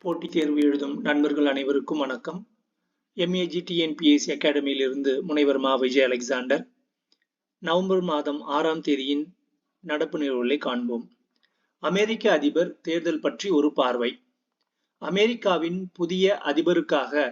போட்டித் தேர்வு எழுதும் நண்பர்கள் அனைவருக்கும் வணக்கம். MEG TNPSC அகாடமியிலிருந்து முனைவர் மா. விஜய் அலெக்சாண்டர். நவம்பர் மாதம் 6ஆம் தேதியின் நடப்பு நிகழ்வுகளை காண்போம். அமெரிக்க அதிபர் தேர்தல் பற்றி ஒரு பார்வை. அமெரிக்காவின் புதிய அதிபருக்காக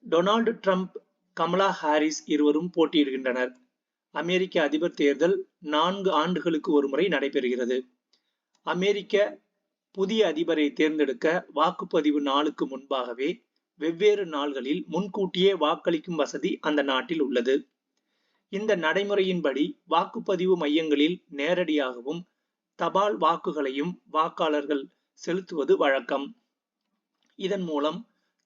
டொனால்டு ட்ரம்ப், கமலா ஹாரிஸ் இருவரும் போட்டியிடுகின்றனர். அமெரிக்க அதிபர் தேர்தல் 4 ஆண்டுகளுக்கு ஒருமுறை நடைபெறுகிறது. அமெரிக்க புதிய அதிபரை தேர்ந்தெடுக்க வாக்குப்பதிவு நாளுக்கு முன்பாகவே வெவ்வேறு நாள்களில் முன்கூட்டியே வாக்களிக்கும் வசதி அந்த நாட்டில் உள்ளது. இந்த நடைமுறையின்படி வாக்குப்பதிவு மையங்களில் நேரடியாகவும் தபால் வாக்குகளையும் வாக்காளர்கள் செலுத்துவது வழக்கம். இதன் மூலம்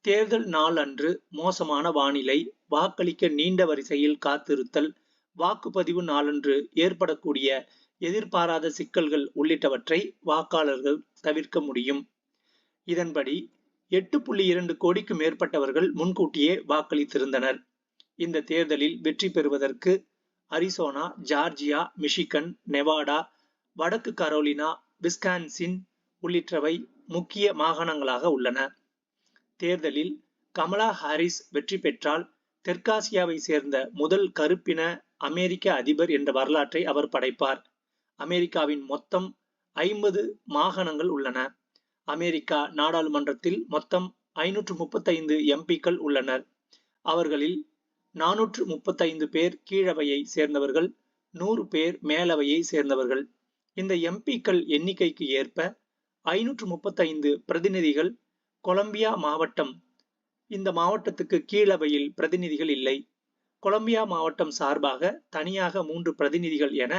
தேர்தல் நாள் அன்று மோசமான வானிலை, வாக்களிக்க நீண்ட வரிசையில் காத்திருத்தல், வாக்குப்பதிவு நாளன்று ஏற்படக்கூடிய எதிர்பாராத சிக்கல்கள் உள்ளிட்டவற்றை வாக்காளர்கள் தவிர்க்க முடியும். இதன்படி 8.2 கோடிக்கு மேற்பட்டவர்கள் முன்கூட்டியே வாக்களித்திருந்தனர். இந்த தேர்தலில் வெற்றி பெறுவதற்கு அரிசோனா, ஜார்ஜியா, மிஷிகன், நெவாடா, வடக்கு கரோலினா, விஸ்கான்சின் உள்ளிட்டவை முக்கிய மாகாணங்களாக உள்ளன. தேர்தலில் கமலா ஹாரிஸ் வெற்றி பெற்றால் தெற்காசியாவை சேர்ந்த முதல் கருப்பின அமெரிக்க அதிபர் என்ற வரலாற்றை அவர் படைப்பார். அமெரிக்காவின் மொத்தம் 50 மாகாணங்கள் உள்ளன. அமெரிக்கா நாடாளுமன்றத்தில் மொத்தம் 535 எம்பிக்கள் உள்ளனர். அவர்களில் 435 பேர் கீழவையை சேர்ந்தவர்கள், 100 பேர் மேலவையை சேர்ந்தவர்கள். இந்த எம்பிக்கள் எண்ணிக்கைக்கு ஏற்ப 535 பிரதிநிதிகள். கொலம்பியா மாவட்டம், இந்த மாவட்டத்துக்கு கீழவையில் பிரதிநிதிகள் இல்லை. கொலம்பியா மாவட்டம் சார்பாக தனியாக 3 பிரதிநிதிகள் என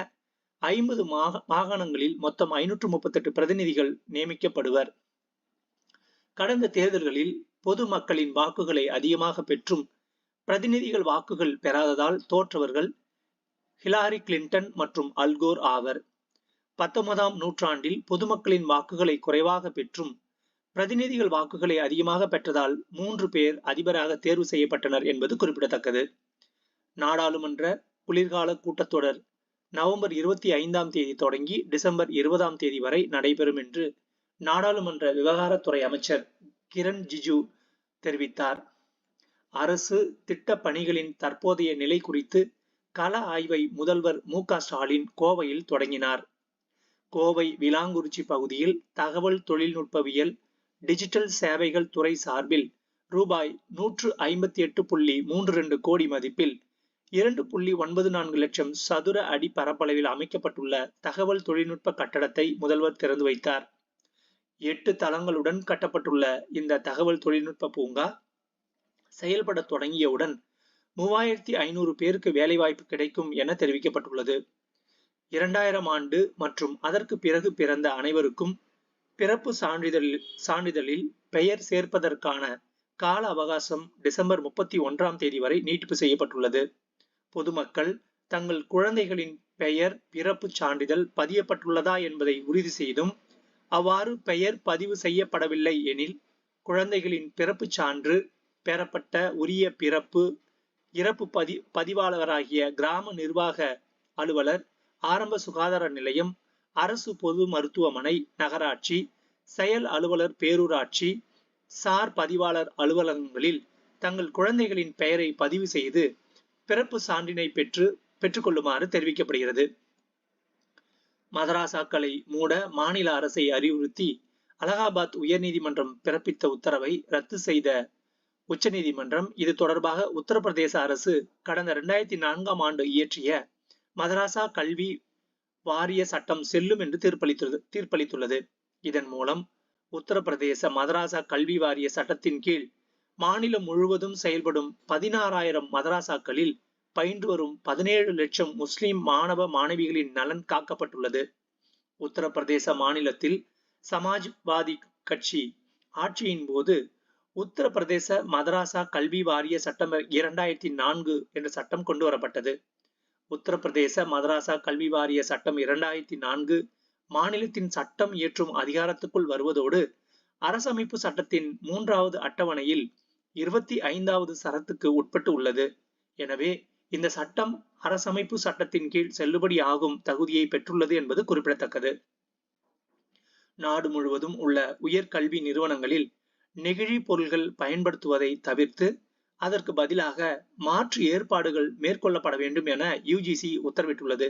50 மாகாணங்களில் மொத்தம் 538 பிரதிநிதிகள் நியமிக்கப்படுவர். கடந்த தேர்தல்களில் பொது மக்களின் வாக்குகளை அதிகமாக பெற்றும் பிரதிநிதிகள் வாக்குகள் பெறாததால் தோற்றவர்கள் ஹிலாரி கிளின்டன் மற்றும் அல்கோர் ஆவர். 19ஆம் நூற்றாண்டில் பொதுமக்களின் வாக்குகளை குறைவாக பெற்றும் பிரதிநிதிகள் வாக்குகளை அதிகமாக பெற்றதால் 3 பேர் அதிபராக தேர்வு செய்யப்பட்டனர் என்பது குறிப்பிடத்தக்கது. நாடாளுமன்ற குளிர்கால கூட்டத்தொடர் நவம்பர் 25ஆம் தேதி தொடங்கி டிசம்பர் 20ஆம் தேதி வரை நடைபெறும் என்று நாடாளுமன்ற விவகாரத்துறை அமைச்சர் கிரண் ரிஜிஜு தெரிவித்தார். அரசு திட்ட பணிகளின் தற்போதைய நிலை குறித்து கள ஆய்வை முதல்வர் மு.க. ஸ்டாலின் கோவையில் தொடங்கினார். கோவை விளாங்குறிச்சி பகுதியில் தகவல் தொழில்நுட்பவியல், டிஜிட்டல் சேவைகள் துறை சார்பில் ரூபாய் 158.32 கோடி மதிப்பில் 2.94 லட்சம் சதுர அடி பரப்பளவில் அமைக்கப்பட்டுள்ள தகவல் தொழில்நுட்ப கட்டடத்தை முதல்வர் திறந்து வைத்தார். 8 தளங்களுடன் கட்டப்பட்டுள்ள இந்த தகவல் தொழில்நுட்ப பூங்கா செயல்பட தொடங்கியவுடன் 3500 பேருக்கு வேலைவாய்ப்பு கிடைக்கும் என தெரிவிக்கப்பட்டுள்ளது. 2000 ஆண்டு மற்றும் அதற்கு பிறகு பிறந்த அனைவருக்கும் பிறப்பு சான்றிதழில் பெயர் சேர்ப்பதற்கான கால அவகாசம் டிசம்பர் 31ஆம் தேதி வரை நீட்டிப்பு செய்யப்பட்டுள்ளது. பொதுமக்கள் தங்கள் குழந்தைகளின் பெயர் பிறப்பு சான்றிதழ் பதியப்பட்டுள்ளதா என்பதை உறுதி செய்தும், அவ்வாறு பெயர் பதிவு செய்யப்படவில்லை எனில் குழந்தைகளின் பிறப்பு சான்று பெறப்பட்ட உரிய இறப்பு பதிவாளராகிய கிராம நிர்வாக அலுவலர், ஆரம்ப சுகாதார நிலையம், அரசு பொது மருத்துவமனை, நகராட்சி செயல் அலுவலர், பேரூராட்சி சார் பதிவாளர் அலுவலகங்களில் தங்கள் குழந்தைகளின் பெயரை பதிவு செய்து பிறப்பு சான்றினை பெற்றுக்கொள்ளுமாறு தெரிவிக்கப்படுகிறது. மதராசாக்களை மூட மாநில அரசை அறிவுறுத்தி அலகாபாத் உயர்நீதிமன்றம் பிறப்பித்த உத்தரவை ரத்து செய்த உச்சநீதிமன்றம் இது தொடர்பாக உத்தரப்பிரதேச அரசு கடந்த 2004ஆம் ஆண்டு இயற்றிய மதராசா கல்வி வாரிய சட்டம் செல்லும் என்று தீர்ப்பளித்துள்ளது. இதன் மூலம் உத்தரப்பிரதேச மதராசா கல்வி வாரிய சட்டத்தின் கீழ் மாநிலம் முழுவதும் செயல்படும் 16,000 மதராசாக்களில் பயின்று வரும் 17 லட்சம் முஸ்லிம் மாணவ மாணவிகளின் நலன் காக்கப்பட்டுள்ளது. உத்தரப்பிரதேச மாநிலத்தில் சமாஜ்வாதி கட்சி ஆட்சியின் போது உத்தரப்பிரதேச மதராசா கல்வி வாரிய சட்டம் 2004 என்ற சட்டம் கொண்டு வரப்பட்டது. உத்தரப்பிரதேச மதராசா கல்வி வாரிய சட்டம் 2004 மாநிலத்தின் சட்டம் இயற்றும் அதிகாரத்துக்குள் வருவதோடு அரசமைப்பு சட்டத்தின் 3வது அட்டவணையில் 25வது சரத்துக்கு உட்பட்டு உள்ளது. எனவே இந்த சட்டம் அரசமைப்பு சட்டத்தின் கீழ் செல்லுபடி ஆகும் தகுதியை பெற்றுள்ளது என்பது குறிப்பிடத்தக்கது. நாடு முழுவதும் உள்ள உயர்கல்வி நிறுவனங்களில் நெகிழி பொருள்கள் பயன்படுத்துவதை தவிர்த்து அதற்கு பதிலாக மாற்று ஏற்பாடுகள் மேற்கொள்ளப்பட வேண்டும் என யுஜிசி உத்தரவிட்டுள்ளது.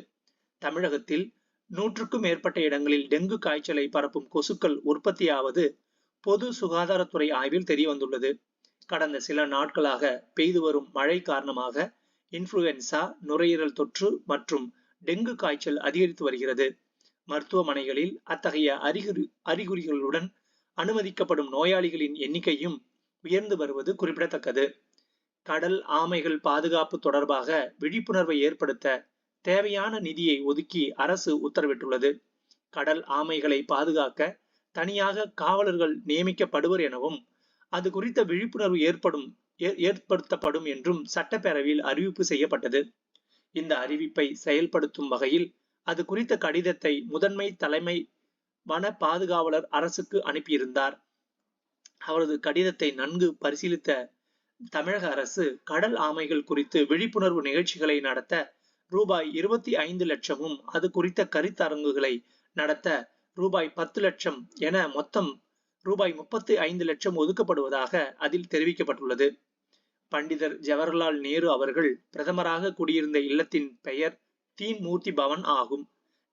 தமிழகத்தில் 100க்கும் மேற்பட்ட இடங்களில் டெங்கு காய்ச்சலை பரப்பும் கொசுக்கள் உற்பத்தியாவது பொது சுகாதாரத்துறை ஆய்வில் தெரியவந்துள்ளது. கடந்த சில நாட்களாக பெய்து வரும் மழை காரணமாக இன்ஃப்ளூயன்சா, நுரையீரல் தொற்று மற்றும் டெங்கு காய்ச்சல் அதிகரித்து வருகிறது. மருத்துவமனைகளில் அத்தகைய அறிகுறிகளுடன் அனுமதிக்கப்படும் நோயாளிகளின் எண்ணிக்கையும் உயர்ந்து வருவது குறிப்பிடத்தக்கது. கடல் ஆமைகள் பாதுகாப்பு தொடர்பாக விழிப்புணர்வை ஏற்படுத்த தேவையான நிதியை ஒதுக்கி அரசு உத்தரவிட்டுள்ளது. கடல் ஆமைகளை பாதுகாக்க தனியாக காவலர்கள் நியமிக்கப்படுவர் எனவும் அது குறித்த விழிப்புணர்வு ஏற்படுத்தப்படும் என்றும் சட்டப்பேரவையில் அறிவிப்பு செய்யப்பட்டது. இந்த அறிவிப்பை செயல்படுத்தும் வகையில் அது குறித்த கடிதத்தை முதன்மை தலைமை வன பாதுகாவலர் அரசுக்கு அனுப்பியிருந்தார். அவரது கடிதத்தை நன்கு பரிசீலித்த தமிழக அரசு கடல் ஆமைகள் குறித்து விழிப்புணர்வு நிகழ்ச்சிகளை நடத்த ரூபாய் 25 லட்சமும் அது குறித்த கருத்தரங்குகளை நடத்த ரூபாய் 10 லட்சம் என மொத்தம் ரூபாய் 35 லட்சம் ஒதுக்கப்படுவதாக அதில் தெரிவிக்கப்பட்டுள்ளது. பண்டிதர் ஜவஹர்லால் நேரு அவர்கள் பிரதமராக குடியிருந்த இல்லத்தின் பெயர் தீன் மூர்த்தி பவன் ஆகும்.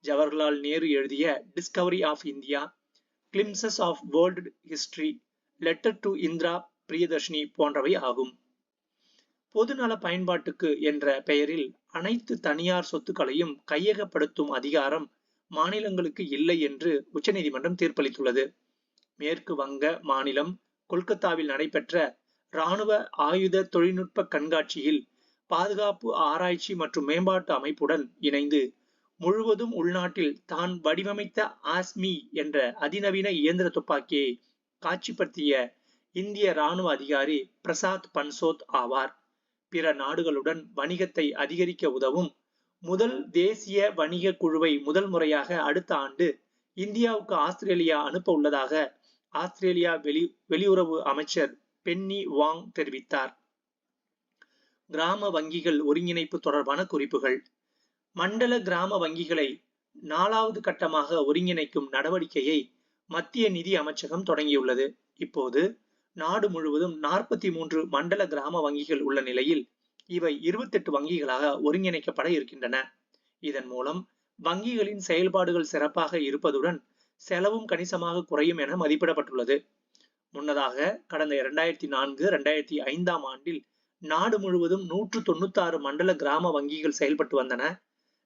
ஜவஹர்லால் நேரு எழுதிய Discovery of India, glimpses of world history, letter to Indira Priyadarshini போன்றவை ஆகும். பொதுநல பயன்பாட்டுக்கு என்ற பெயரில் அனைத்து தனியார் சொத்துக்களையும் கையகப்படுத்தும் அதிகாரம் மாநிலங்களுக்கு இல்லை என்று உச்சநீதிமன்றம் தீர்ப்பளித்துள்ளது. மேற்கு வங்க மாநிலம் கொல்கத்தாவில் நடைபெற்ற இராணுவ ஆயுத தொழில்நுட்ப கண்காட்சியில் பாதுகாப்பு ஆராய்ச்சி மற்றும் மேம்பாட்டு அமைப்புடன் இணைந்து முழுவதும் உள்நாட்டில் தான் வடிவமைத்த ஆஸ்மி என்ற அதிநவீன இயந்திர துப்பாக்கியை காட்சிப்படுத்திய இந்திய இராணுவ அதிகாரி பிரசாத் பன்சோத் ஆவார். பிற நாடுகளுடன் வணிகத்தை அதிகரிக்க உதவும் முதல் தேசிய வணிக குழுவை முதல் முறையாக அடுத்த ஆண்டு இந்தியாவுக்கு ஆஸ்திரேலியா அனுப்ப உள்ளதாக ஆஸ்திரேலியா வெளியுறவு அமைச்சர் பென்னி வாங் தெரிவித்தார். கிராம வங்கிகள் ஒருங்கிணைப்பு தொடர்பான குறிப்புகள். மண்டல கிராம வங்கிகளை 4வது கட்டமாக ஒருங்கிணைக்கும் நடவடிக்கையை மத்திய நிதி அமைச்சகம் தொடங்கியுள்ளது. இப்போது நாடு முழுவதும் 43 மண்டல கிராம வங்கிகள் உள்ள நிலையில் இவை 28 வங்கிகளாக ஒருங்கிணைக்கப்பட இருக்கின்றன. இதன் மூலம் வங்கிகளின் செயல்பாடுகள் சிறப்பாக இருப்பதுடன் செலவும் கணிசமாக குறையும் என மதிப்பிடப்பட்டுள்ளது. முன்னதாக கடந்த 2004-2005 ஆண்டில் நாடு முழுவதும் 196 மண்டல கிராம வங்கிகள் செயல்பட்டு வந்தன.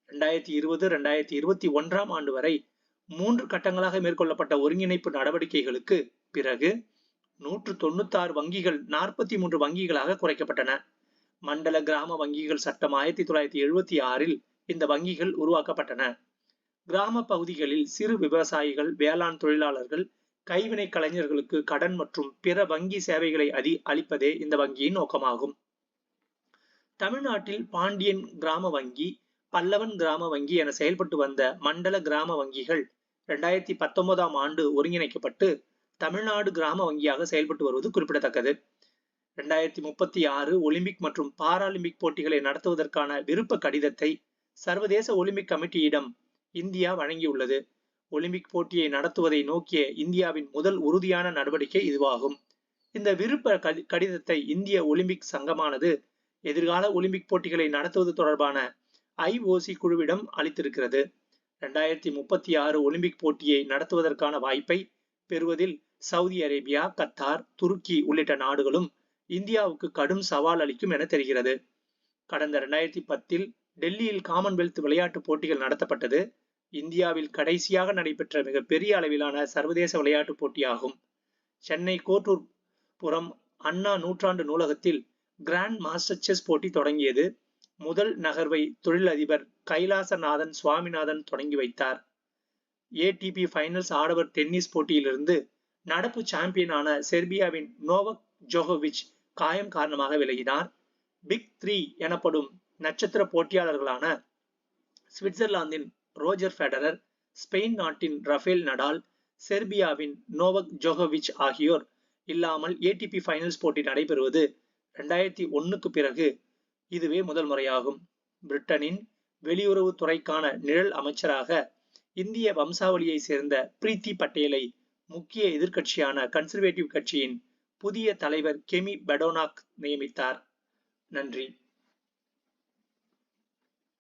2020-2021 ஆண்டு வரை 3 கட்டங்களாக மேற்கொள்ளப்பட்ட ஒருங்கிணைப்பு நடவடிக்கைகளுக்கு பிறகு 196 வங்கிகள் 43 வங்கிகளாக குறைக்கப்பட்டன. மண்டல கிராம வங்கிகள் சட்டம் 1976இல் இந்த வங்கிகள் உருவாக்கப்பட்டன. கிராம பகுதிகளில் சிறு விவசாயிகள், வேளாண் தொழிலாளர்கள், கைவினை கலைஞர்களுக்கு கடன் மற்றும் பிற வங்கி சேவைகளை அளிப்பதே இந்த வங்கியின் நோக்கமாகும். தமிழ்நாட்டில் பாண்டியன் கிராம வங்கி, பல்லவன் கிராம வங்கி என செயல்பட்டு வந்த மண்டல கிராம வங்கிகள் 2019 ஆண்டு ஒருங்கிணைக்கப்பட்டு தமிழ்நாடு கிராம வங்கியாக செயல்பட்டு வருவது குறிப்பிடத்தக்கது. 2036 ஒலிம்பிக் மற்றும் பாராலிம்பிக் போட்டிகளை நடத்துவதற்கான விருப்ப கடிதத்தை சர்வதேச ஒலிம்பிக் கமிட்டியிடம் இந்தியா வழங்கியுள்ளது. ஒலிம்பிக் போட்டியை நடத்துவதை நோக்கிய இந்தியாவின் முதல் உறுதியான நடவடிக்கை இதுவாகும். இந்த விருப்ப கடிதத்தை இந்திய ஒலிம்பிக் சங்கமானது எதிர்கால ஒலிம்பிக் போட்டிகளை நடத்துவது தொடர்பான IOC குழுவிடம் அளித்திருக்கிறது. 2036 ஒலிம்பிக் போட்டியை நடத்துவதற்கான வாய்ப்பை பெறுவதில் சவுதி அரேபியா, கத்தார், துருக்கி உள்ளிட்ட நாடுகளும் இந்தியாவுக்கு கடும் சவால் அளிக்கும் என தெரிகிறது. கடந்த 2010இல் டெல்லியில் காமன்வெல்த் விளையாட்டுப் போட்டிகள் நடத்தப்பட்டது. இந்தியாவில் கடைசியாக நடைபெற்ற மிகப்பெரிய அளவிலான சர்வதேச விளையாட்டுப் போட்டியாகும். சென்னை கோட்டூர் புறம் அண்ணா நூற்றாண்டு நூலகத்தில் கிராண்ட் மாஸ்டர் செஸ் போட்டி தொடங்கியது. முதல் நகர்வை தொழிலதிபர் கைலாசநாதன் சுவாமிநாதன் தொடங்கி வைத்தார். ATP ஃபைனல்ஸ் ஆடவர் டென்னிஸ் போட்டியிலிருந்து நடப்பு சாம்பியனான செர்பியாவின் நோவக் ஜோகோவிச் காயம் காரணமாக விலகினார். பிக் 3 எனப்படும் நட்சத்திர போட்டியாளர்களான சுவிட்சர்லாந்தின் ரோஜர் ஃபெடரர், ஸ்பெயின் நாட்டின் ரஃபேல் நடால், செர்பியாவின் நோவக் ஜோகோவிச் ஆகியோர் இல்லாமல் ATP ஃபைனல்ஸ் போட்டி நடைபெறுவது 2001க்கு பிறகு இதுவே முதல் முறையாகும். பிரிட்டனின் வெளியுறவு துறைக்கான நிழல் அமைச்சராக இந்திய வம்சாவளியை சேர்ந்த பிரீத்தி பட்டேலை முக்கிய எதிர்க்கட்சியான கன்சர்வேட்டிவ் கட்சியின் புதிய தலைவர் கெமி பெடோனாக் நியமித்தார். நன்றி.